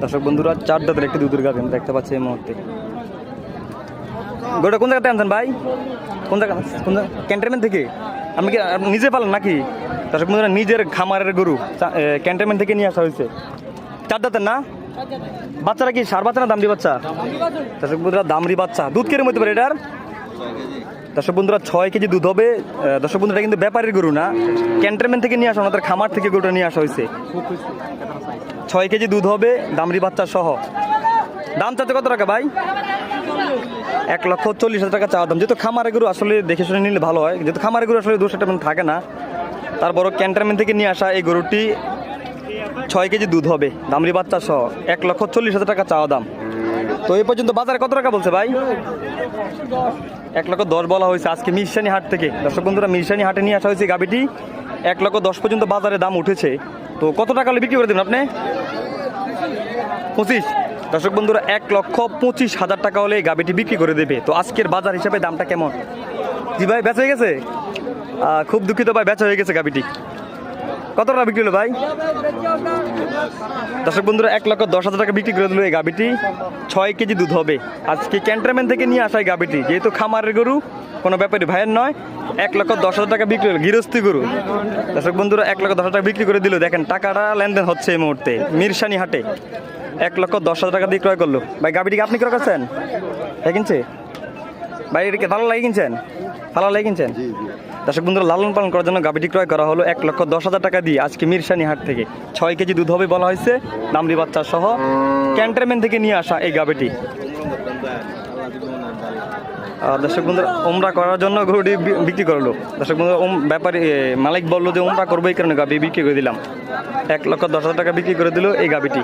দর্শক বন্ধুরা, 4 দাঁতের একটি দুধের গাভী আমি দেখতে পাচ্ছি এই মুহূর্তে। গরুটা কোন জায়গাতে আনছেন ভাই? কোন জায়গা? ক্যান্টনমেন্ট থেকে? আপনি কি নিজে পালেন নাকি? দর্শক বন্ধুরা, নিজের খামারের গরু ক্যান্টনমেন্ট থেকে নিয়ে আসা হয়েছে। 4 দাঁতের না? বাচ্চারা কি সার বাচ্চা না দামড়ি বাচ্চা? দর্শক বন্ধুরা, দামড়ি বাচ্চা। দুধ কিরকম হতে পারে এটার? দর্শক বন্ধুরা, 6 কেজি দুধ হবে। দর্শক বন্ধুরা, কিন্তু ব্যাপারীর গরু না, ক্যান্টনমেন্ট থেকে নিয়ে আসা, ওনাদের খামার থেকে গরুটা নিয়ে আসা হয়েছে। 6 কেজি দুধ হবে, দামড়ি বাচ্চা সহ। দাম চাচ্ছে কত টাকা ভাই? 1,40,000 টাকা চাওয়া দাম। যেহেতু খামারের গরু আসলে দেখে শুনে নিলে ভালো হয়, যেহেতু খামারের গরু আসলে দোষ একটা থাকে না। তারপরও ক্যান্টনমেন্ট থেকে নিয়ে আসা এই গরুটি 6 কেজি দুধ হবে, দামড়ি বাচ্চা সহ, 1,40,000 টাকা চাওয়া দাম। তো এই পর্যন্ত বাজারে কত টাকা বলছে ভাই? 1,10,000 বলা হয়েছে আজকে মিরসানি হাট থেকে। দর্শক বন্ধুরা, মিরসানি হাটে নিয়ে আসা হয়েছে গাবিটি। 1,10,000 পর্যন্ত বাজারে দাম উঠেছে। তো কত টাকা হলে বিক্রি করে দেবেন আপনি? 25। দর্শক বন্ধুরা, 1,25,000 টাকা হলে এই গাবিটি বিক্রি করে দেবে। তো আজকের বাজার হিসাবে দামটা কেমন? জি ভাই, বেচা হয়ে গেছে? খুব দুঃখিত ভাই, বেচা হয়ে গেছে গাবিটি। কত টাকা বিক্রি হলো ভাই? দর্শক বন্ধুরা, 1,10,000 টাকা বিক্রি করে দিল এই গাবিটি। 6 কেজি দুধ হবে। আজকে ক্যান্টনমেন্ট থেকে নিয়ে আসা এই গাবিটি, যেহেতু খামারের গরু, কোনো ব্যাপারী ভাইয়ের নয়, 1,10,000 টাকা বিক্রি হলো, গৃহস্থী গরু। দর্শক বন্ধুরা, 1,10,000 টাকা বিক্রি করে দিল। দেখেন টাকাটা লেনদেন হচ্ছে এই মুহূর্তে মিরসানি হাটে। 1,10,000 টাকা দিয়ে ক্রয় করলো ভাই। গাবিটিকে আপনি ক্রয় করছেন? হ্যাঁ, কিনছে ভাই? এটাকে ভালো লাগে কিনছেন? ভালো লাগে কিনছেন? দর্শক বন্ধুরা, লালন পালন করার জন্য গাবিটি ক্রয় করা হলো 1,10,000 টাকা দিয়ে আজকে মিরসানি হাট থেকে। 6 কেজি দুধ হবে বলা হয়েছে, দামড়ি বাচ্চা সহ, ক্যান্টনমেন্ট থেকে নিয়ে আসা এই গাবিটি। দর্শক বন্ধুরা, উমরা করার জন্য গরুটি বিক্রি করলো। দর্শক বন্ধুরা, ব্যাপারী মালিক বললো যে উমরা করবো, এই কারণে গাবি বিক্রি করে দিলাম। 1,10,000 টাকা বিক্রি করে দিল এই গাবিটি।